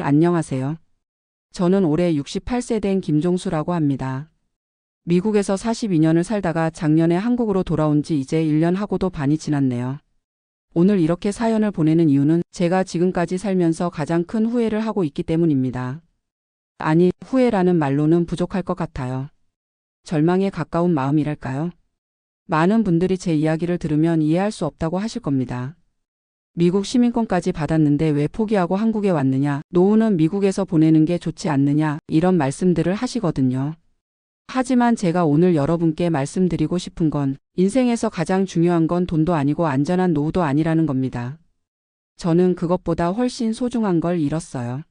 안녕하세요. 저는 올해 68세 된 김종수라고 합니다. 미국에서 42년을 살다가 작년에 한국으로 돌아온 지 이제 1년 하고도 반이 지났네요. 오늘 이렇게 사연을 보내는 이유는 제가 지금까지 살면서 가장 큰 후회를 하고 있기 때문입니다. 아니, 후회라는 말로는 부족할 것 같아요. 절망에 가까운 마음이랄까요? 많은 분들이 제 이야기를 들으면 이해할 수 없다고 하실 겁니다. 미국 시민권까지 받았는데 왜 포기하고 한국에 왔느냐, 노후는 미국에서 보내는 게 좋지 않느냐, 이런 말씀들을 하시거든요. 하지만 제가 오늘 여러분께 말씀드리고 싶은 건 인생에서 가장 중요한 건 돈도 아니고 안전한 노후도 아니라는 겁니다. 저는 그것보다 훨씬 소중한 걸 잃었어요.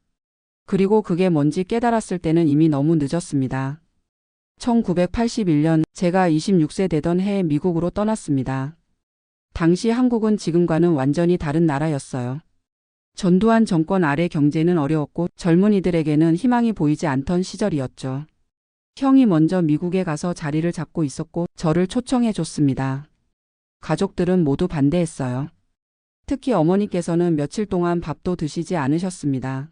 그리고 그게 뭔지 깨달았을 때는 이미 너무 늦었습니다. 1981년 제가 26세 되던 해에 미국으로 떠났습니다. 당시 한국은 지금과는 완전히 다른 나라였어요. 전두환 정권 아래 경제는 어려웠고 젊은이들에게는 희망이 보이지 않던 시절이었죠. 형이 먼저 미국에 가서 자리를 잡고 있었고 저를 초청해 줬습니다. 가족들은 모두 반대했어요. 특히 어머니께서는 며칠 동안 밥도 드시지 않으셨습니다.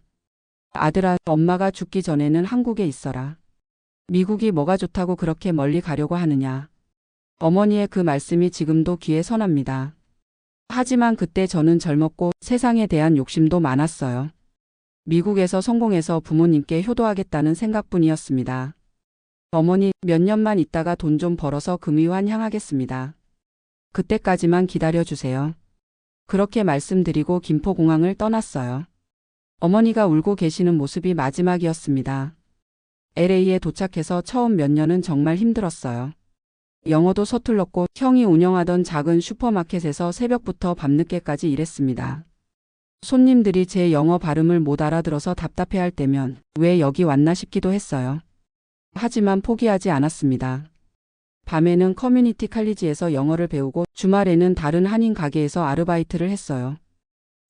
아들아, 엄마가 죽기 전에는 한국에 있어라. 미국이 뭐가 좋다고 그렇게 멀리 가려고 하느냐. 어머니의 그 말씀이 지금도 귀에 선합니다. 하지만 그때 저는 젊었고 세상에 대한 욕심도 많았어요. 미국에서 성공해서 부모님께 효도하겠다는 생각뿐이었습니다. 어머니, 몇 년만 있다가 돈 좀 벌어서 금위환 향하겠습니다. 그때까지만 기다려주세요. 그렇게 말씀드리고 김포공항을 떠났어요. 어머니가 울고 계시는 모습이 마지막이었습니다. LA에 도착해서 처음 몇 년은 정말 힘들었어요. 영어도 서툴렀고 형이 운영하던 작은 슈퍼마켓에서 새벽부터 밤늦게까지 일했습니다. 손님들이 제 영어 발음을 못 알아들어서 답답해할 때면 왜 여기 왔나 싶기도 했어요. 하지만 포기하지 않았습니다. 밤에는 커뮤니티 칼리지에서 영어를 배우고 주말에는 다른 한인 가게에서 아르바이트를 했어요.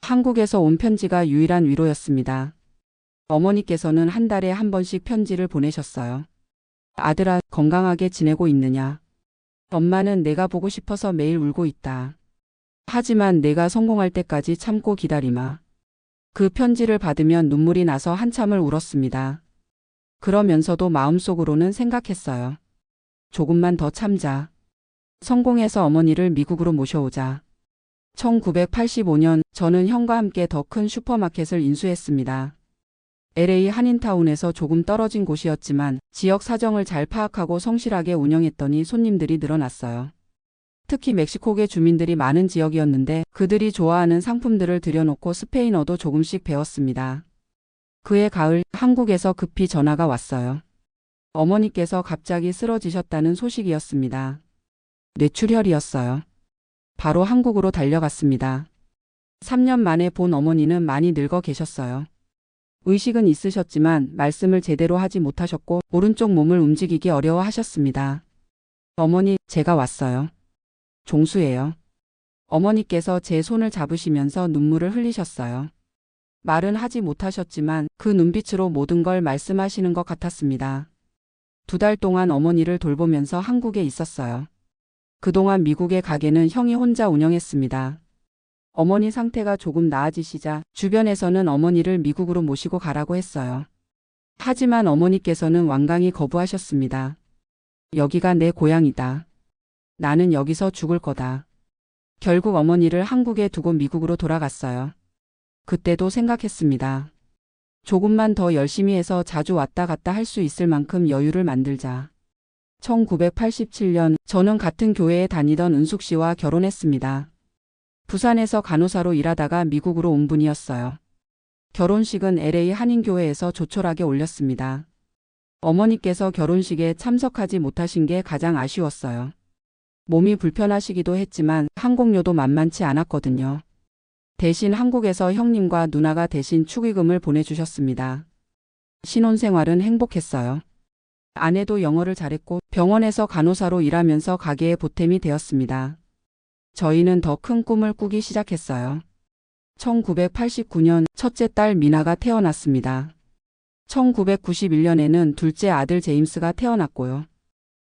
한국에서 온 편지가 유일한 위로였습니다. 어머니께서는 한 달에 한 번씩 편지를 보내셨어요. 아들아, 건강하게 지내고 있느냐? 엄마는 내가 보고 싶어서 매일 울고 있다. 하지만 내가 성공할 때까지 참고 기다리마. 그 편지를 받으면 눈물이 나서 한참을 울었습니다. 그러면서도 마음속으로는 생각했어요. 조금만 더 참자. 성공해서 어머니를 미국으로 모셔오자. 1985년 저는 형과 함께 더 큰 슈퍼마켓을 인수했습니다. LA 한인타운에서 조금 떨어진 곳이었지만 지역 사정을 잘 파악하고 성실하게 운영했더니 손님들이 늘어났어요. 특히 멕시코계 주민들이 많은 지역이었는데 그들이 좋아하는 상품들을 들여놓고 스페인어도 조금씩 배웠습니다. 그해 가을 한국에서 급히 전화가 왔어요. 어머니께서 갑자기 쓰러지셨다는 소식이었습니다. 뇌출혈이었어요. 바로 한국으로 달려갔습니다. 3년 만에 본 어머니는 많이 늙어 계셨어요. 의식은 있으셨지만 말씀을 제대로 하지 못하셨고 오른쪽 몸을 움직이기 어려워하셨습니다. 어머니, 제가 왔어요. 종수예요. 어머니께서 제 손을 잡으시면서 눈물을 흘리셨어요. 말은 하지 못하셨지만 그 눈빛으로 모든 걸 말씀하시는 것 같았습니다. 2달 동안 어머니를 돌보면서 한국에 있었어요. 그동안 미국의 가게는 형이 혼자 운영했습니다. 어머니 상태가 조금 나아지시자 주변에서는 어머니를 미국으로 모시고 가라고 했어요. 하지만 어머니께서는 완강히 거부하셨습니다. 여기가 내 고향이다. 나는 여기서 죽을 거다. 결국 어머니를 한국에 두고 미국으로 돌아갔어요. 그때도 생각했습니다. 조금만 더 열심히 해서 자주 왔다 갔다 할 수 있을 만큼 여유를 만들자. 1987년 저는 같은 교회에 다니던 은숙 씨와 결혼했습니다. 부산에서 간호사로 일하다가 미국으로 온 분이었어요. 결혼식은 LA 한인교회에서 조촐하게 올렸습니다. 어머니께서 결혼식에 참석하지 못하신 게 가장 아쉬웠어요. 몸이 불편하시기도 했지만 항공료도 만만치 않았거든요. 대신 한국에서 형님과 누나가 대신 축의금을 보내주셨습니다. 신혼생활은 행복했어요. 아내도 영어를 잘했고 병원에서 간호사로 일하면서 가게에 보탬이 되었습니다. 저희는 더 큰 꿈을 꾸기 시작했어요. 1989년 첫째 딸 미나가 태어났습니다. 1991년에는 둘째 아들 제임스가 태어났고요.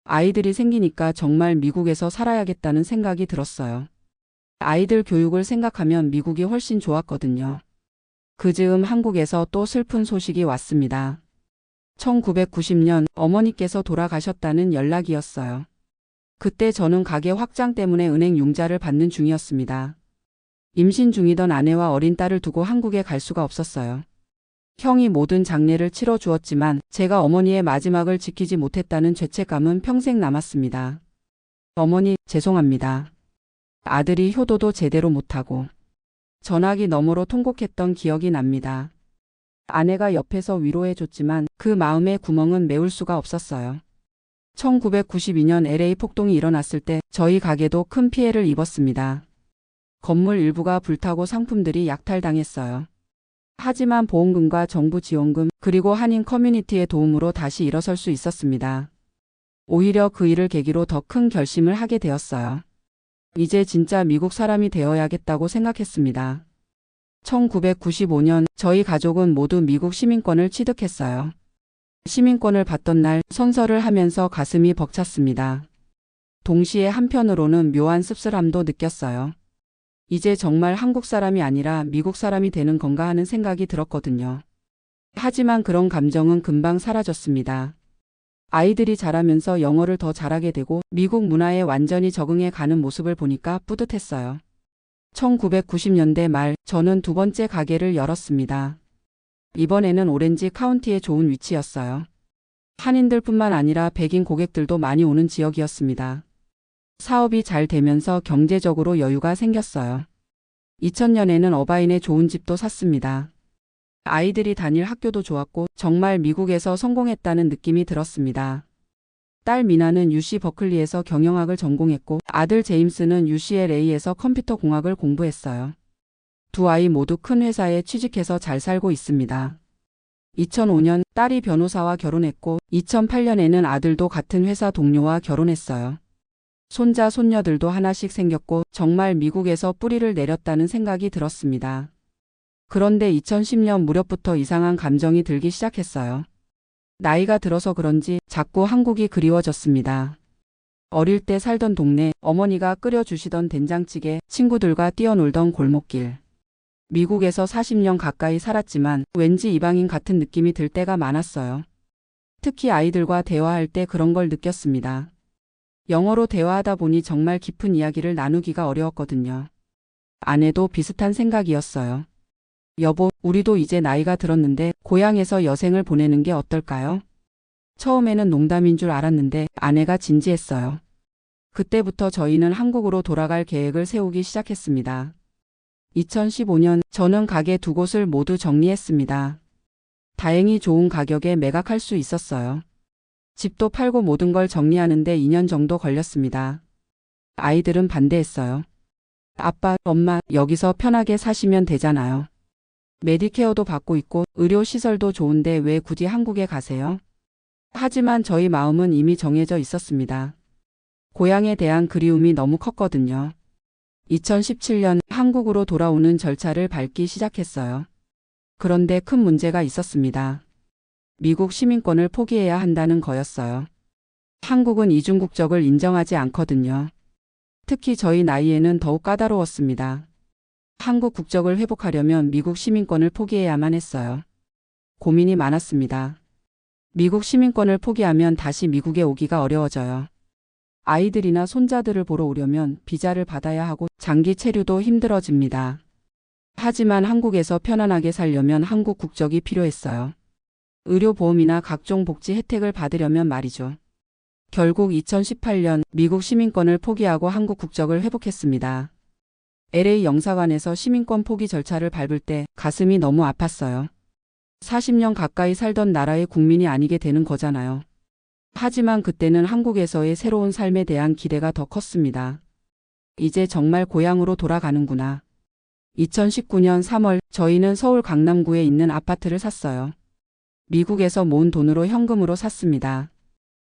아이들이 생기니까 정말 미국에서 살아야겠다는 생각이 들었어요. 아이들 교육을 생각하면 미국이 훨씬 좋았거든요. 그 즈음 한국에서 또 슬픈 소식이 왔습니다. 1990년 어머니께서 돌아가셨다는 연락이었어요. 그때 저는 가게 확장 때문에 은행 융자를 받는 중이었습니다. 임신 중이던 아내와 어린 딸을 두고 한국에 갈 수가 없었어요. 형이 모든 장례를 치러 주었지만 제가 어머니의 마지막을 지키지 못했다는 죄책감은 평생 남았습니다. 어머니, 죄송합니다. 아들이 효도도 제대로 못하고 전화기 너머로 통곡했던 기억이 납니다. 아내가 옆에서 위로해줬지만 그 마음의 구멍은 메울 수가 없었어요. 1992년 LA 폭동이 일어났을 때 저희 가게도 큰 피해를 입었습니다. 건물 일부가 불타고 상품들이 약탈당했어요. 하지만 보험금과 정부 지원금 그리고 한인 커뮤니티의 도움으로 다시 일어설 수 있었습니다. 오히려 그 일을 계기로 더 큰 결심을 하게 되었어요. 이제 진짜 미국 사람이 되어야겠다고 생각했습니다. 1995년 저희 가족은 모두 미국 시민권을 취득했어요. 시민권을 받던 날 선서를 하면서 가슴이 벅찼습니다. 동시에 한편으로는 묘한 씁쓸함도 느꼈어요. 이제 정말 한국 사람이 아니라 미국 사람이 되는 건가 하는 생각이 들었거든요. 하지만 그런 감정은 금방 사라졌습니다. 아이들이 자라면서 영어를 더 잘하게 되고 미국 문화에 완전히 적응해 가는 모습을 보니까 뿌듯했어요. 1990년대 말 저는 두 번째 가게를 열었습니다. 이번에는 오렌지 카운티에 좋은 위치였어요. 한인들뿐만 아니라 백인 고객들도 많이 오는 지역이었습니다. 사업이 잘 되면서 경제적으로 여유가 생겼어요. 2000년에는 어바인에 좋은 집도 샀습니다. 아이들이 다닐 학교도 좋았고 정말 미국에서 성공했다는 느낌이 들었습니다. 딸 미나는 UC 버클리에서 경영학을 전공했고 아들 제임스는 UCLA에서 컴퓨터 공학을 공부했어요. 두 아이 모두 큰 회사에 취직해서 잘 살고 있습니다. 2005년 딸이 변호사와 결혼했고 2008년에는 아들도 같은 회사 동료와 결혼했어요. 손자 손녀들도 하나씩 생겼고 정말 미국에서 뿌리를 내렸다는 생각이 들었습니다. 그런데 2010년 무렵부터 이상한 감정이 들기 시작했어요. 나이가 들어서 그런지 자꾸 한국이 그리워졌습니다. 어릴 때 살던 동네, 어머니가 끓여주시던 된장찌개, 친구들과 뛰어놀던 골목길. 미국에서 40년 가까이 살았지만 왠지 이방인 같은 느낌이 들 때가 많았어요. 특히 아이들과 대화할 때 그런 걸 느꼈습니다. 영어로 대화하다 보니 정말 깊은 이야기를 나누기가 어려웠거든요. 아내도 비슷한 생각이었어요. 여보, 우리도 이제 나이가 들었는데 고향에서 여생을 보내는 게 어떨까요? 처음에는 농담인 줄 알았는데 아내가 진지했어요. 그때부터 저희는 한국으로 돌아갈 계획을 세우기 시작했습니다. 2015년 저는 가게 두 곳을 모두 정리했습니다. 다행히 좋은 가격에 매각할 수 있었어요. 집도 팔고 모든 걸 정리하는데 2년 정도 걸렸습니다. 아이들은 반대했어요. 아빠, 엄마, 여기서 편하게 사시면 되잖아요. 메디케어도 받고 있고 의료시설도 좋은데 왜 굳이 한국에 가세요? 하지만 저희 마음은 이미 정해져 있었습니다. 고향에 대한 그리움이 너무 컸거든요. 2017년 한국으로 돌아오는 절차를 밟기 시작했어요. 그런데 큰 문제가 있었습니다. 미국 시민권을 포기해야 한다는 거였어요. 한국은 이중국적을 인정하지 않거든요. 특히 저희 나이에는 더욱 까다로웠습니다. 한국 국적을 회복하려면 미국 시민권을 포기해야만 했어요. 고민이 많았습니다. 미국 시민권을 포기하면 다시 미국에 오기가 어려워져요. 아이들이나 손자들을 보러 오려면 비자를 받아야 하고 장기 체류도 힘들어집니다. 하지만 한국에서 편안하게 살려면 한국 국적이 필요했어요. 의료보험이나 각종 복지 혜택을 받으려면 말이죠. 결국 2018년 미국 시민권을 포기하고 한국 국적을 회복했습니다. LA 영사관에서 시민권 포기 절차를 밟을 때 가슴이 너무 아팠어요. 40년 가까이 살던 나라의 국민이 아니게 되는 거잖아요. 하지만 그때는 한국에서의 새로운 삶에 대한 기대가 더 컸습니다. 이제 정말 고향으로 돌아가는구나. 2019년 3월 저희는 서울 강남구에 있는 아파트를 샀어요. 미국에서 모은 돈으로 현금으로 샀습니다.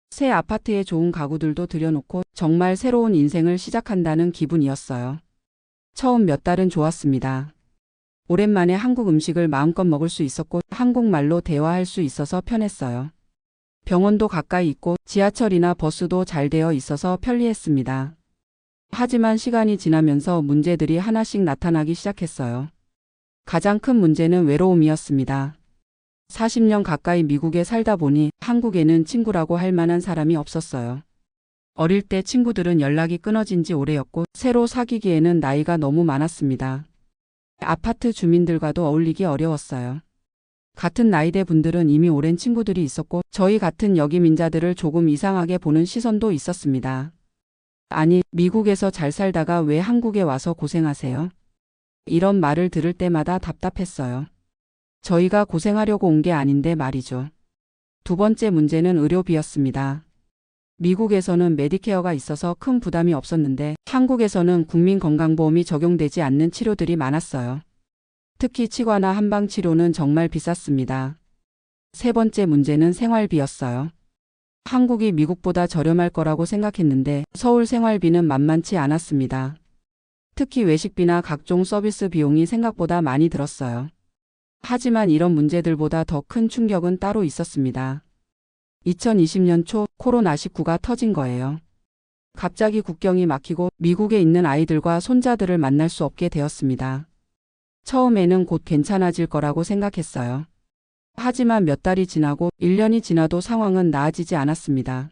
새 아파트에 좋은 가구들도 들여놓고 정말 새로운 인생을 시작한다는 기분이었어요. 처음 몇 달은 좋았습니다. 오랜만에 한국 음식을 마음껏 먹을 수 있었고 한국말로 대화할 수 있어서 편했어요. 병원도 가까이 있고 지하철이나 버스도 잘 되어 있어서 편리했습니다. 하지만 시간이 지나면서 문제들이 하나씩 나타나기 시작했어요. 가장 큰 문제는 외로움이었습니다. 40년 가까이 미국에 살다 보니 한국에는 친구라고 할 만한 사람이 없었어요. 어릴 때 친구들은 연락이 끊어진 지 오래였고 새로 사귀기에는 나이가 너무 많았습니다. 아파트 주민들과도 어울리기 어려웠어요. 같은 나이대 분들은 이미 오랜 친구들이 있었고 저희 같은 여기민자들을 조금 이상하게 보는 시선도 있었습니다. 아니, 미국에서 잘 살다가 왜 한국에 와서 고생하세요? 이런 말을 들을 때마다 답답했어요. 저희가 고생하려고 온 게 아닌데 말이죠. 두 번째 문제는 의료비였습니다. 미국에서는 메디케어가 있어서 큰 부담이 없었는데 한국에서는 국민건강보험이 적용되지 않는 치료들이 많았어요. 특히 치과나 한방치료는 정말 비쌌습니다. 세 번째 문제는 생활비였어요. 한국이 미국보다 저렴할 거라고 생각했는데 서울 생활비는 만만치 않았습니다. 특히 외식비나 각종 서비스 비용이 생각보다 많이 들었어요. 하지만 이런 문제들보다 더 큰 충격은 따로 있었습니다. 2020년 초 코로나19가 터진 거예요. 갑자기 국경이 막히고 미국에 있는 아이들과 손자들을 만날 수 없게 되었습니다. 처음에는 곧 괜찮아질 거라고 생각했어요. 하지만 몇 달이 지나고 1년이 지나도 상황은 나아지지 않았습니다.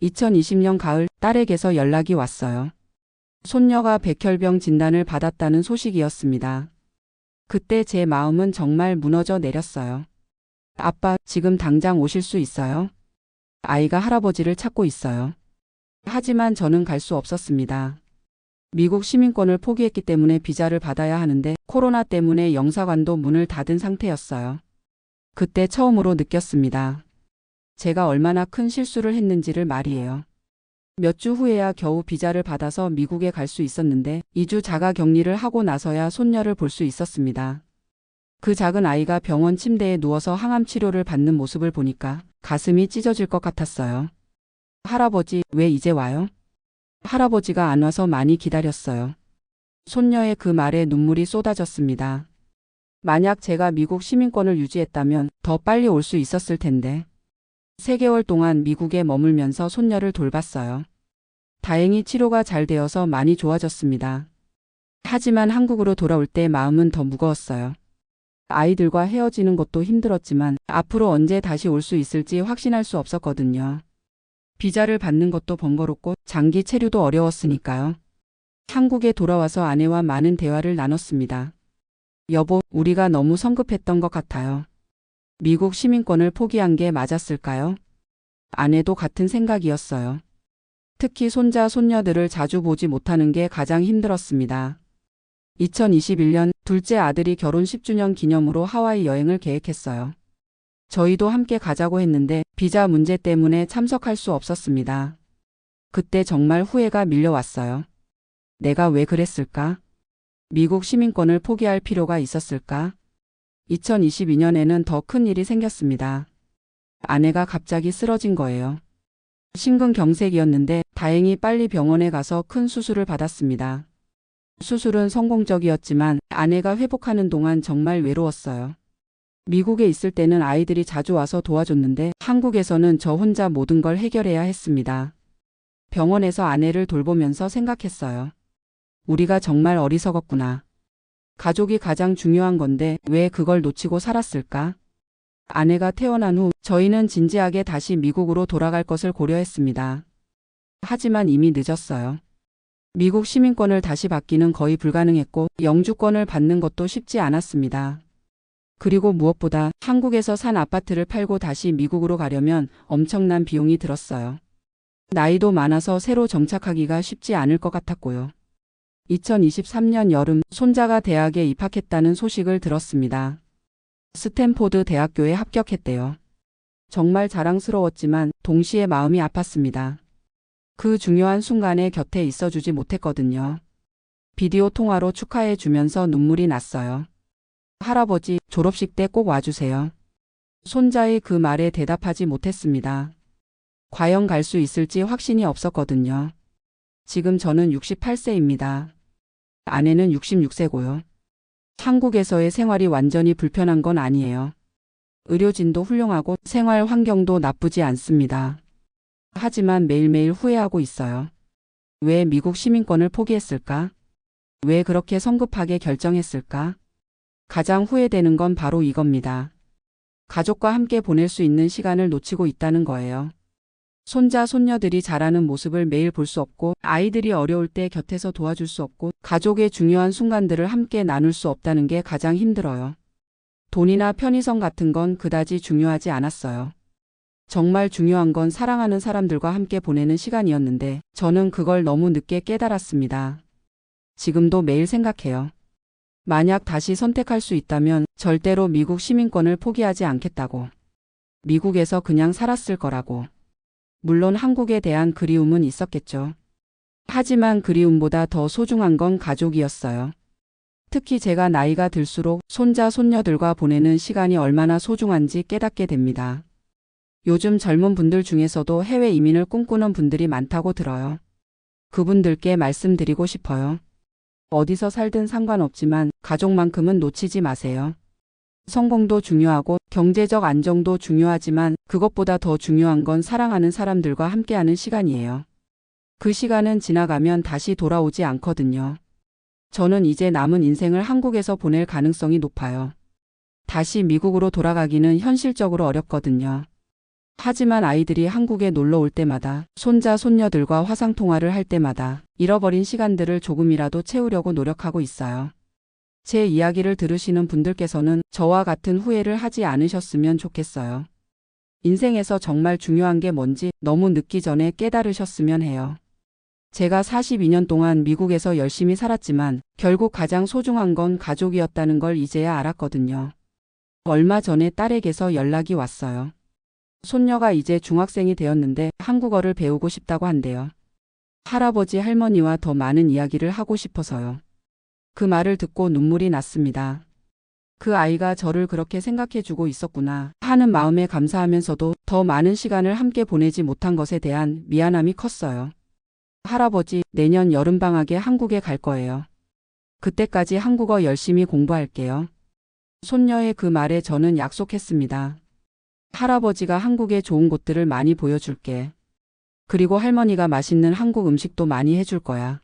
2020년 가을 딸에게서 연락이 왔어요. 손녀가 백혈병 진단을 받았다는 소식이었습니다. 그때 제 마음은 정말 무너져 내렸어요. 아빠, 지금 당장 오실 수 있어요? 아이가 할아버지를 찾고 있어요. 하지만 저는 갈 수 없었습니다. 미국 시민권을 포기했기 때문에 비자를 받아야 하는데 코로나 때문에 영사관도 문을 닫은 상태였어요. 그때 처음으로 느꼈습니다. 제가 얼마나 큰 실수를 했는지를 말이에요. 몇 주 후에야 겨우 비자를 받아서 미국에 갈 수 있었는데 2주 자가 격리를 하고 나서야 손녀를 볼 수 있었습니다. 그 작은 아이가 병원 침대에 누워서 항암 치료를 받는 모습을 보니까 가슴이 찢어질 것 같았어요. 할아버지, 왜 이제 와요? 할아버지가 안 와서 많이 기다렸어요. 손녀의 그 말에 눈물이 쏟아졌습니다. 만약 제가 미국 시민권을 유지했다면 더 빨리 올 수 있었을 텐데. 3개월 동안 미국에 머물면서 손녀를 돌봤어요. 다행히 치료가 잘 되어서 많이 좋아졌습니다. 하지만 한국으로 돌아올 때 마음은 더 무거웠어요. 아이들과 헤어지는 것도 힘들었지만 앞으로 언제 다시 올 수 있을지 확신할 수 없었거든요. 비자를 받는 것도 번거롭고 장기 체류도 어려웠으니까요. 한국에 돌아와서 아내와 많은 대화를 나눴습니다. 여보, 우리가 너무 성급했던 것 같아요. 미국 시민권을 포기한 게 맞았을까요? 아내도 같은 생각이었어요. 특히 손자, 손녀들을 자주 보지 못하는 게 가장 힘들었습니다. 2021년 둘째 아들이 결혼 10주년 기념으로 하와이 여행을 계획했어요. 저희도 함께 가자고 했는데 비자 문제 때문에 참석할 수 없었습니다. 그때 정말 후회가 밀려왔어요. 내가 왜 그랬을까? 미국 시민권을 포기할 필요가 있었을까? 2022년에는 더 큰 일이 생겼습니다. 아내가 갑자기 쓰러진 거예요. 심근경색이었는데 다행히 빨리 병원에 가서 큰 수술을 받았습니다. 수술은 성공적이었지만 아내가 회복하는 동안 정말 외로웠어요. 미국에 있을 때는 아이들이 자주 와서 도와줬는데 한국에서는 저 혼자 모든 걸 해결해야 했습니다. 병원에서 아내를 돌보면서 생각했어요. 우리가 정말 어리석었구나. 가족이 가장 중요한 건데 왜 그걸 놓치고 살았을까? 아내가 태어난 후 저희는 진지하게 다시 미국으로 돌아갈 것을 고려했습니다. 하지만 이미 늦었어요. 미국 시민권을 다시 받기는 거의 불가능했고 영주권을 받는 것도 쉽지 않았습니다. 그리고 무엇보다 한국에서 산 아파트를 팔고 다시 미국으로 가려면 엄청난 비용이 들었어요. 나이도 많아서 새로 정착하기가 쉽지 않을 것 같았고요. 2023년 여름 손자가 대학에 입학했다는 소식을 들었습니다. 스탠포드 대학교에 합격했대요. 정말 자랑스러웠지만 동시에 마음이 아팠습니다. 그 중요한 순간에 곁에 있어주지 못했거든요. 비디오 통화로 축하해 주면서 눈물이 났어요. 할아버지, 졸업식 때 꼭 와주세요. 손자의 그 말에 대답하지 못했습니다. 과연 갈 수 있을지 확신이 없었거든요. 지금 저는 68세입니다. 아내는 66세고요. 한국에서의 생활이 완전히 불편한 건 아니에요. 의료진도 훌륭하고 생활 환경도 나쁘지 않습니다. 하지만 매일매일 후회하고 있어요. 왜 미국 시민권을 포기했을까? 왜 그렇게 성급하게 결정했을까? 가장 후회되는 건 바로 이겁니다. 가족과 함께 보낼 수 있는 시간을 놓치고 있다는 거예요. 손자, 손녀들이 자라는 모습을 매일 볼 수 없고, 아이들이 어려울 때 곁에서 도와줄 수 없고, 가족의 중요한 순간들을 함께 나눌 수 없다는 게 가장 힘들어요. 돈이나 편의성 같은 건 그다지 중요하지 않았어요. 정말 중요한 건 사랑하는 사람들과 함께 보내는 시간이었는데, 저는 그걸 너무 늦게 깨달았습니다. 지금도 매일 생각해요. 만약 다시 선택할 수 있다면 절대로 미국 시민권을 포기하지 않겠다고. 미국에서 그냥 살았을 거라고. 물론 한국에 대한 그리움은 있었겠죠. 하지만 그리움보다 더 소중한 건 가족이었어요. 특히 제가 나이가 들수록 손자, 손녀들과 보내는 시간이 얼마나 소중한지 깨닫게 됩니다. 요즘 젊은 분들 중에서도 해외 이민을 꿈꾸는 분들이 많다고 들어요. 그분들께 말씀드리고 싶어요. 어디서 살든 상관없지만 가족만큼은 놓치지 마세요. 성공도 중요하고 경제적 안정도 중요하지만 그것보다 더 중요한 건 사랑하는 사람들과 함께하는 시간이에요. 그 시간은 지나가면 다시 돌아오지 않거든요. 저는 이제 남은 인생을 한국에서 보낼 가능성이 높아요. 다시 미국으로 돌아가기는 현실적으로 어렵거든요. 하지만 아이들이 한국에 놀러 올 때마다, 손자, 손녀들과 화상통화를 할 때마다 잃어버린 시간들을 조금이라도 채우려고 노력하고 있어요. 제 이야기를 들으시는 분들께서는 저와 같은 후회를 하지 않으셨으면 좋겠어요. 인생에서 정말 중요한 게 뭔지 너무 늦기 전에 깨달으셨으면 해요. 제가 42년 동안 미국에서 열심히 살았지만 결국 가장 소중한 건 가족이었다는 걸 이제야 알았거든요. 얼마 전에 딸에게서 연락이 왔어요. 손녀가 이제 중학생이 되었는데 한국어를 배우고 싶다고 한대요. 할아버지, 할머니와 더 많은 이야기를 하고 싶어서요. 그 말을 듣고 눈물이 났습니다. 그 아이가 저를 그렇게 생각해주고 있었구나 하는 마음에 감사하면서도 더 많은 시간을 함께 보내지 못한 것에 대한 미안함이 컸어요. 할아버지, 내년 여름방학에 한국에 갈 거예요. 그때까지 한국어 열심히 공부할게요. 손녀의 그 말에 저는 약속했습니다. 할아버지가 한국의 좋은 곳들을 많이 보여줄게. 그리고 할머니가 맛있는 한국 음식도 많이 해줄 거야.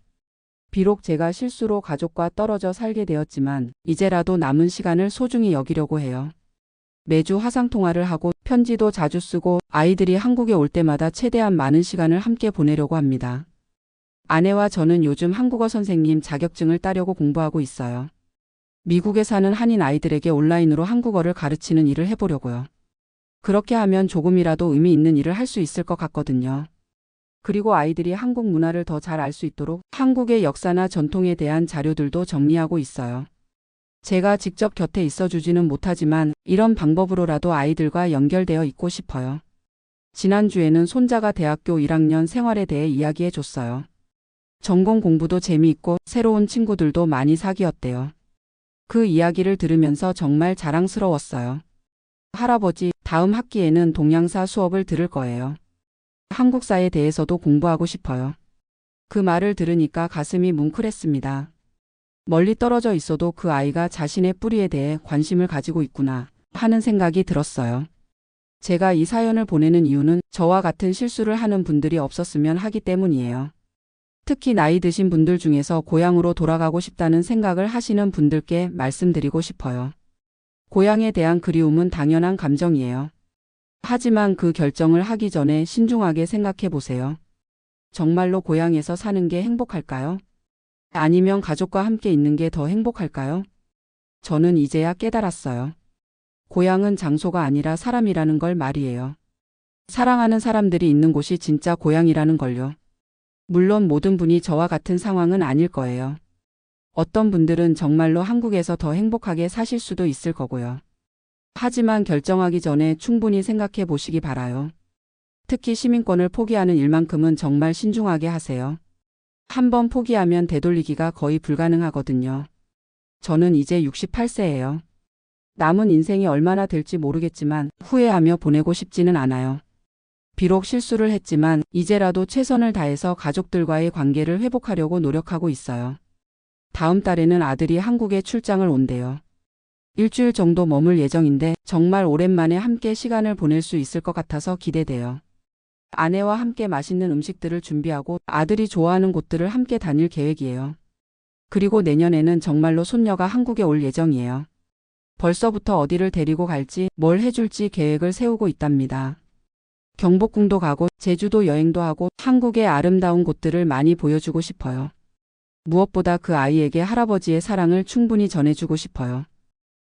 비록 제가 실수로 가족과 떨어져 살게 되었지만 이제라도 남은 시간을 소중히 여기려고 해요. 매주 화상통화를 하고 편지도 자주 쓰고 아이들이 한국에 올 때마다 최대한 많은 시간을 함께 보내려고 합니다. 아내와 저는 요즘 한국어 선생님 자격증을 따려고 공부하고 있어요. 미국에 사는 한인 아이들에게 온라인으로 한국어를 가르치는 일을 해보려고요. 그렇게 하면 조금이라도 의미 있는 일을 할 수 있을 것 같거든요. 그리고 아이들이 한국 문화를 더 잘 알 수 있도록 한국의 역사나 전통에 대한 자료들도 정리하고 있어요. 제가 직접 곁에 있어주지는 못하지만 이런 방법으로라도 아이들과 연결되어 있고 싶어요. 지난주에는 손자가 대학교 1학년 생활에 대해 이야기해 줬어요. 전공 공부도 재미있고 새로운 친구들도 많이 사귀었대요. 그 이야기를 들으면서 정말 자랑스러웠어요. 할아버지, 다음 학기에는 동양사 수업을 들을 거예요. 한국사에 대해서도 공부하고 싶어요. 그 말을 들으니까 가슴이 뭉클했습니다. 멀리 떨어져 있어도 그 아이가 자신의 뿌리에 대해 관심을 가지고 있구나 하는 생각이 들었어요. 제가 이 사연을 보내는 이유는 저와 같은 실수를 하는 분들이 없었으면 하기 때문이에요. 특히 나이 드신 분들 중에서 고향으로 돌아가고 싶다는 생각을 하시는 분들께 말씀드리고 싶어요. 고향에 대한 그리움은 당연한 감정이에요. 하지만 그 결정을 하기 전에 신중하게 생각해 보세요. 정말로 고향에서 사는 게 행복할까요? 아니면 가족과 함께 있는 게 더 행복할까요? 저는 이제야 깨달았어요. 고향은 장소가 아니라 사람이라는 걸 말이에요. 사랑하는 사람들이 있는 곳이 진짜 고향이라는 걸요. 물론 모든 분이 저와 같은 상황은 아닐 거예요. 어떤 분들은 정말로 한국에서 더 행복하게 사실 수도 있을 거고요. 하지만 결정하기 전에 충분히 생각해 보시기 바라요. 특히 시민권을 포기하는 일만큼은 정말 신중하게 하세요. 한번 포기하면 되돌리기가 거의 불가능하거든요. 저는 이제 68세예요. 남은 인생이 얼마나 될지 모르겠지만 후회하며 보내고 싶지는 않아요. 비록 실수를 했지만 이제라도 최선을 다해서 가족들과의 관계를 회복하려고 노력하고 있어요. 다음 달에는 아들이 한국에 출장을 온대요. 일주일 정도 머물 예정인데 정말 오랜만에 함께 시간을 보낼 수 있을 것 같아서 기대돼요. 아내와 함께 맛있는 음식들을 준비하고 아들이 좋아하는 곳들을 함께 다닐 계획이에요. 그리고 내년에는 정말로 손녀가 한국에 올 예정이에요. 벌써부터 어디를 데리고 갈지, 뭘 해줄지 계획을 세우고 있답니다. 경복궁도 가고 제주도 여행도 하고 한국의 아름다운 곳들을 많이 보여주고 싶어요. 무엇보다 그 아이에게 할아버지의 사랑을 충분히 전해주고 싶어요.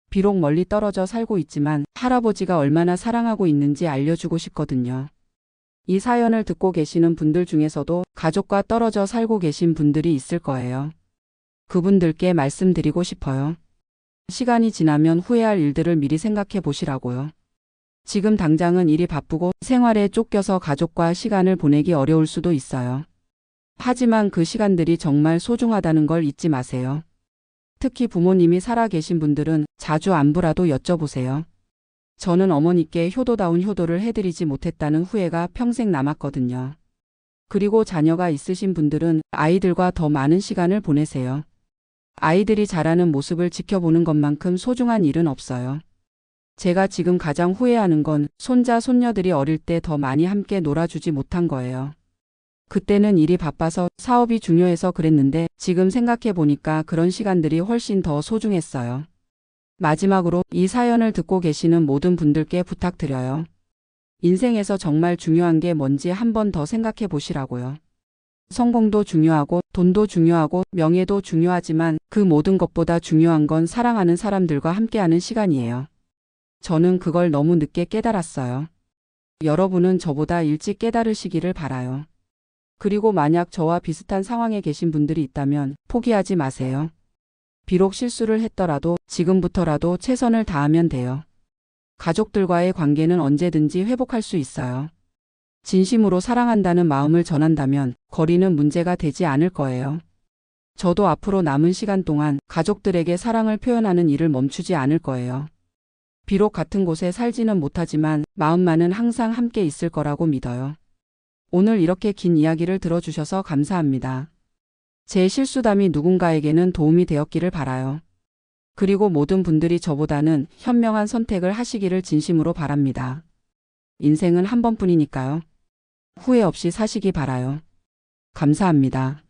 비록 멀리 떨어져 살고 있지만 할아버지가 얼마나 사랑하고 있는지 알려주고 싶거든요. 이 사연을 듣고 계시는 분들 중에서도 가족과 떨어져 살고 계신 분들이 있을 거예요. 그분들께 말씀드리고 싶어요. 시간이 지나면 후회할 일들을 미리 생각해 보시라고요. 지금 당장은 일이 바쁘고 생활에 쫓겨서 가족과 시간을 보내기 어려울 수도 있어요. 하지만 그 시간들이 정말 소중하다는 걸 잊지 마세요. 특히 부모님이 살아 계신 분들은 자주 안부라도 여쭤보세요. 저는 어머니께 효도다운 효도를 해드리지 못했다는 후회가 평생 남았거든요. 그리고 자녀가 있으신 분들은 아이들과 더 많은 시간을 보내세요. 아이들이 자라는 모습을 지켜보는 것만큼 소중한 일은 없어요. 제가 지금 가장 후회하는 건 손자, 손녀들이 어릴 때 더 많이 함께 놀아주지 못한 거예요. 그때는 일이 바빠서 사업이 중요해서 그랬는데 지금 생각해 보니까 그런 시간들이 훨씬 더 소중했어요. 마지막으로 이 사연을 듣고 계시는 모든 분들께 부탁드려요. 인생에서 정말 중요한 게 뭔지 한 번 더 생각해 보시라고요. 성공도 중요하고 돈도 중요하고 명예도 중요하지만 그 모든 것보다 중요한 건 사랑하는 사람들과 함께하는 시간이에요. 저는 그걸 너무 늦게 깨달았어요. 여러분은 저보다 일찍 깨달으시기를 바라요. 그리고 만약 저와 비슷한 상황에 계신 분들이 있다면 포기하지 마세요. 비록 실수를 했더라도 지금부터라도 최선을 다하면 돼요. 가족들과의 관계는 언제든지 회복할 수 있어요. 진심으로 사랑한다는 마음을 전한다면 거리는 문제가 되지 않을 거예요. 저도 앞으로 남은 시간 동안 가족들에게 사랑을 표현하는 일을 멈추지 않을 거예요. 비록 같은 곳에 살지는 못하지만 마음만은 항상 함께 있을 거라고 믿어요. 오늘 이렇게 긴 이야기를 들어주셔서 감사합니다. 제 실수담이 누군가에게는 도움이 되었기를 바라요. 그리고 모든 분들이 저보다는 현명한 선택을 하시기를 진심으로 바랍니다. 인생은 한 번뿐이니까요. 후회 없이 사시기 바라요. 감사합니다.